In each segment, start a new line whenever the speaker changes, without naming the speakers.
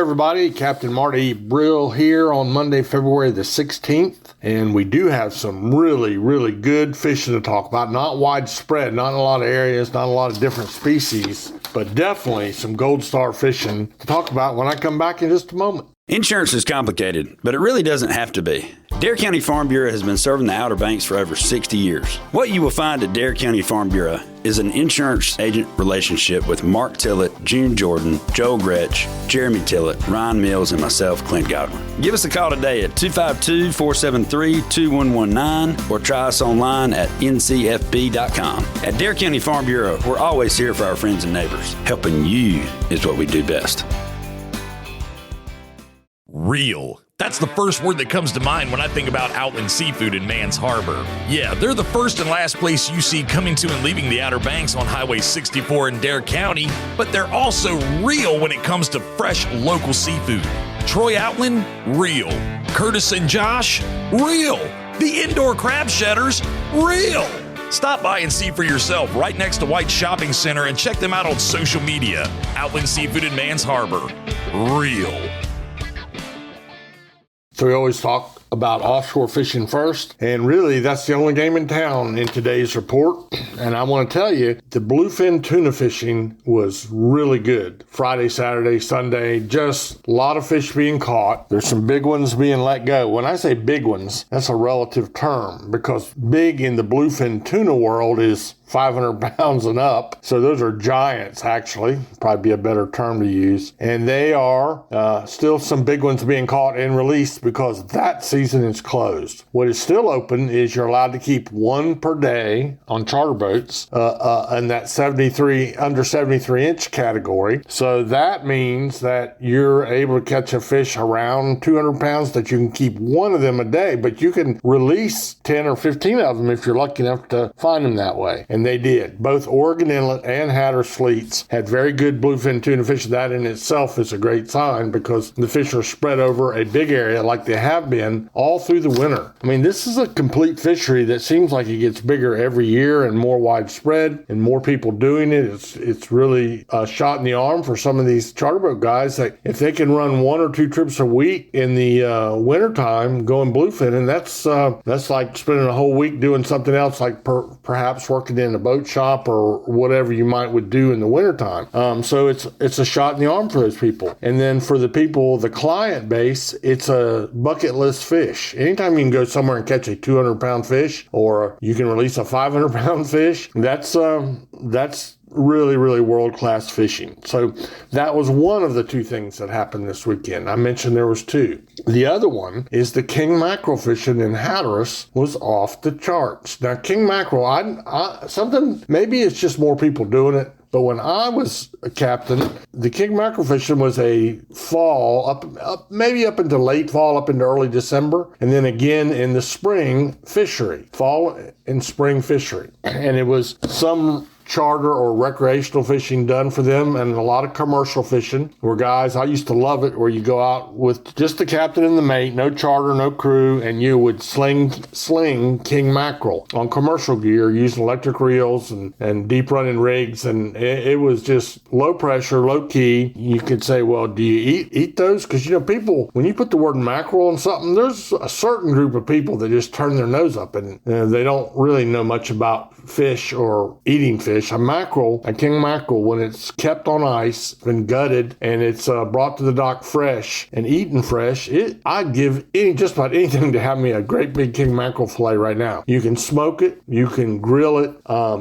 everybody. Captain Marty Brill here on Monday, February the 16th. And we do have some really, really good fishing to talk about. Not widespread, not in a lot of areas, not a lot of different species, but definitely some gold star fishing to talk about when I come back in just a moment.
Insurance is complicated, but it really doesn't have to be. Dare County Farm Bureau has been serving the Outer Banks for over 60 years. What you will find at Dare County Farm Bureau is an insurance agent relationship with Mark Tillett, June Jordan, Joel Gretsch, Jeremy Tillett, Ryan Mills, and myself, Clint Godwin. Give us a call today at 252-473-2119 or try us online at ncfb.com. At Dare County Farm Bureau, we're always here for our friends and neighbors. Helping you is what we do best.
Real. That's the first word that comes to mind when I think about Outland Seafood in Mans Harbor. Yeah, they're the first and last place you see coming to and leaving the Outer Banks on Highway 64 in Dare County, but they're also real when it comes to fresh local seafood. Troy Outland, real. Curtis and Josh, real. The indoor crab shedders, real. Stop by and see for yourself right next to White Shopping Center and check them out on social media. Outland Seafood in Mans Harbor, real.
So we always talk about offshore fishing first, and really that's the only game in town in today's report. And I want to tell you, the bluefin tuna fishing was really good. Friday, Saturday, Sunday, just a lot of fish being caught. There's some big ones being let go. When I say big ones, that's a relative term, because big in the bluefin tuna world is 500 pounds and up. So those are giants, actually. Probably be a better term to use. And they are still some big ones being caught and released because that season is closed. What is still open is you're allowed to keep one per day on charter boats in that under 73 inch category. So that means that you're able to catch a fish around 200 pounds that you can keep one of them a day, but you can release 10 or 15 of them if you're lucky enough to find them that way. And they did. Both Oregon Inlet and Hatteras fleets had very good bluefin tuna fish. That in itself is a great sign because the fish are spread over a big area like they have been all through the winter. I mean, this is a complete fishery that seems like it gets bigger every year and more widespread and more people doing it. It's really a shot in the arm for some of these charter boat guys that if they can run 1 or 2 trips a week in the wintertime going bluefin, and that's like spending a whole week doing something else, like perhaps working in a boat shop or whatever you would do in the wintertime. So it's a shot in the arm for those people. And then for the people, the client base, it's a bucket list fish. Anytime you can go somewhere and catch a 200-pound fish, or you can release a 500-pound fish, that's really, really world-class fishing. So that was one of the 2 things that happened this weekend. I mentioned there was 2. The other one is the king mackerel fishing in Hatteras was off the charts. Now, king mackerel, maybe it's just more people doing it, but when I was a captain, the king mackerel fishing was a fall, maybe up into late fall, up into early December, and then again in the spring fishery, fall and spring fishery. And it was some charter or recreational fishing done for them, and a lot of commercial fishing where guys, I used to love it, where you go out with just the captain and the mate, no charter, no crew, and you would sling king mackerel on commercial gear using electric reels and deep running rigs, and it was just low pressure, low key. You could say, well, do you eat those? Because people, when you put the word mackerel on something, there's a certain group of people that just turn their nose up and they don't really know much about fish or eating fish. A king mackerel, when it's kept on ice, been gutted, and it's brought to the dock fresh and eaten fresh, I'd give just about anything to have me a great big king mackerel fillet right now. You can smoke it, you can grill it,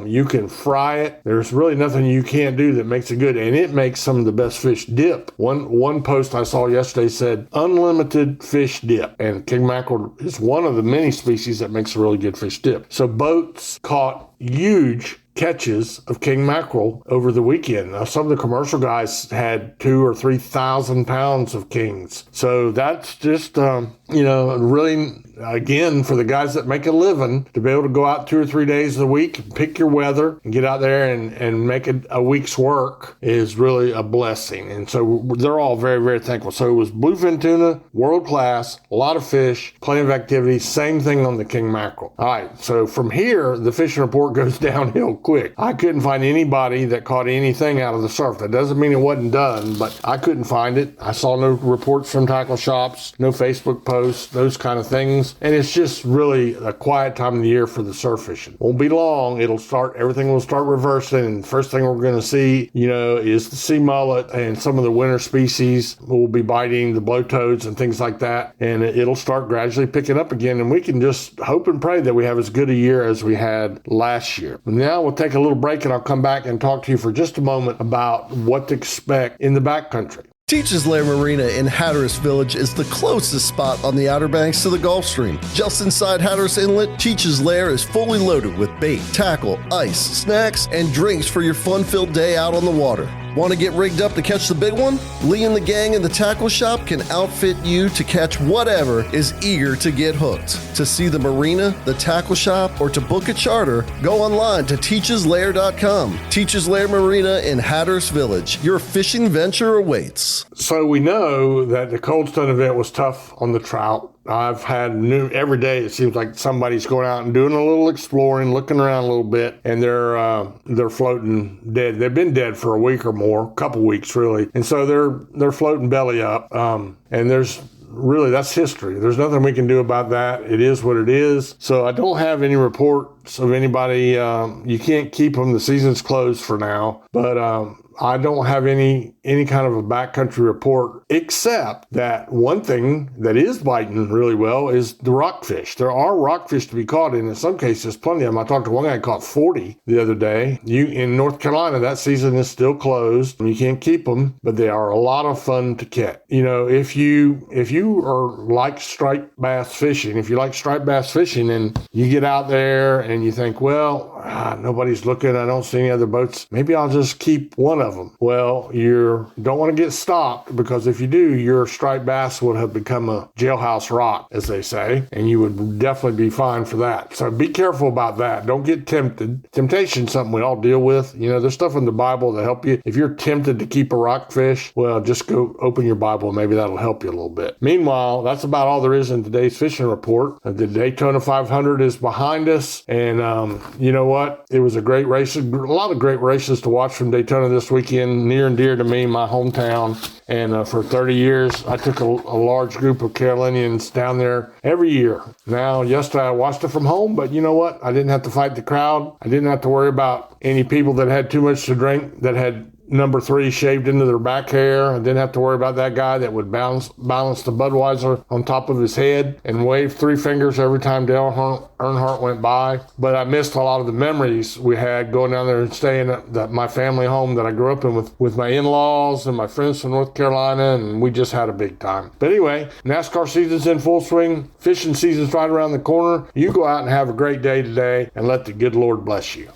you can fry it. There's really nothing you can't do that makes it good, and it makes some of the best fish dip. One post I saw yesterday said unlimited fish dip, and king mackerel is one of the many species that makes a really good fish dip. So boats caught huge catches of king mackerel over the weekend. Now, some of the commercial guys had 2,000 or 3,000 pounds of kings. So that's just really, again, for the guys that make a living, to be able to go out 2 or 3 days a week, pick your weather, and get out there and make a week's work is really a blessing. And so they're all very, very thankful. So it was bluefin tuna, world class, a lot of fish, plenty of activity. Same thing on the king mackerel. All right, so from here, the fishing report goes downhill quick. I couldn't find anybody that caught anything out of the surf. That doesn't mean it wasn't done, but I couldn't find it. I saw no reports from tackle shops, no Facebook posts, those kind of things. And it's just really a quiet time of the year for the surf fishing. Won't be long. Everything will start reversing. And the first thing we're going to see, is the sea mullet and some of the winter species will be biting, the blowtoads and things like that. And it'll start gradually picking up again. And we can just hope and pray that we have as good a year as we had last year. Now we'll take a little break and I'll come back and talk to you for just a moment about what to expect in the backcountry.
Teachers Lair Marina in Hatteras Village is the closest spot on the Outer Banks to the Gulf Stream. Just inside Hatteras Inlet, Teachers Lair is fully loaded with bait, tackle, ice, snacks, and drinks for your fun-filled day out on the water. Want to get rigged up to catch the big one? Lee and the gang in the tackle shop can outfit you to catch whatever is eager to get hooked. To see the marina, the tackle shop, or to book a charter, go online to teacheslair.com. Teachers Lair Marina in Hatteras Village. Your fishing venture awaits.
So we know that the Cold Stone event was tough on the trout. I've had every day. It seems like somebody's going out and doing a little exploring, looking around a little bit, and they're floating dead. They've been dead for a week or more, a couple weeks really, and so they're floating belly up. And that's history. There's nothing we can do about that. It is what it is. So I don't have any reports of anybody. You can't keep them. The season's closed for now, but I don't have any kind of a backcountry report, except that one thing that is biting really well is the rockfish. There are rockfish to be caught, and in some cases, plenty of them. I talked to one guy who caught 40 the other day. In North Carolina, that season is still closed. You can't keep them, but they are a lot of fun to catch. If you are like striped bass fishing, and you get out there and you think, well, nobody's looking, I don't see any other boats, maybe I'll just keep one of them. Well, you don't want to get stopped, because if you do, your striped bass would have become a jailhouse rock, as they say, and you would definitely be fined for that. So be careful about that. Don't get tempted. Temptation is something we all deal with. There's stuff in the Bible that help you. If you're tempted to keep a rockfish, well, just go open your Bible and maybe that'll help you a little bit. Meanwhile, that's about all there is in today's fishing report. The Daytona 500 is behind us, and you know what? It was a great race. A lot of great races to watch from Daytona this weekend, near and dear to me, my hometown. And for 30 years, I took a large group of Carolinians down there every year. Now, yesterday I watched it from home, but you know what? I didn't have to fight the crowd. I didn't have to worry about any people that had too much to drink, that had number 3 shaved into their back hair. I didn't have to worry about that guy that would balance the Budweiser on top of his head and wave 3 fingers every time Dale Earnhardt went by. But I missed a lot of the memories we had going down there and staying at my family home that I grew up in with my in-laws and my friends from North Carolina, and we just had a big time. But anyway, NASCAR season's in full swing. Fishing season's right around the corner. You go out and have a great day today, and let the good Lord bless you.